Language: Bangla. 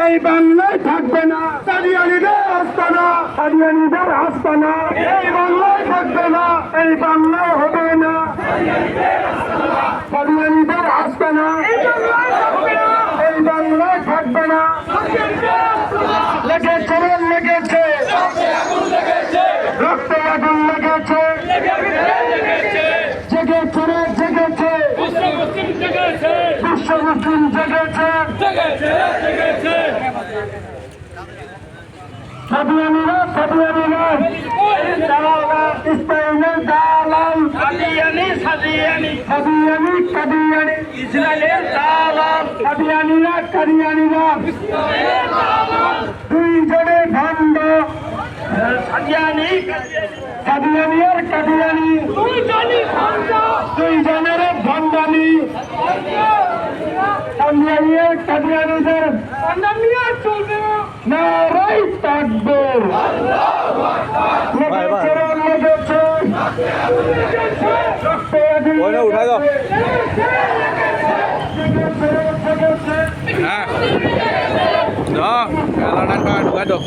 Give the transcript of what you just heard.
এই বাংলায় থাকবে না কাদিয়ানীদের আস্তানা, কাদিয়ানীদের আস্তানা এই বাংলায় থাকবে না, এই বাংলায় হবে না কাদিয়ানীদের আস্তানা, এই বাংলায় থাকবে না। লেগেছে লেগেছে রক্তে আগুন লেগেছে, জেগেছে রে জেগেছে বিশ্ব মুসলিম জেগেছে। কাদিয়ানীরা কাদিয়ানীরা ইসরায়েলের দালাল, কাদিয়ানী কাদিয়ানী কাদিয়ানী কাদিয়ানী ইসরায়েলের দালাল, কাদিয়ানীরা কাদিয়ানীরা দুইজনে ভণ্ড, কাদিয়ানী কাদিয়ানী আর কাদিয়ানী দুইজনের ভণ্ডামি, কাদিয়ানী আর কাদিয়ানীদের নারাই তাকবীর। উঠাই দাও। হ্যাঁ ঢুকাই দাও।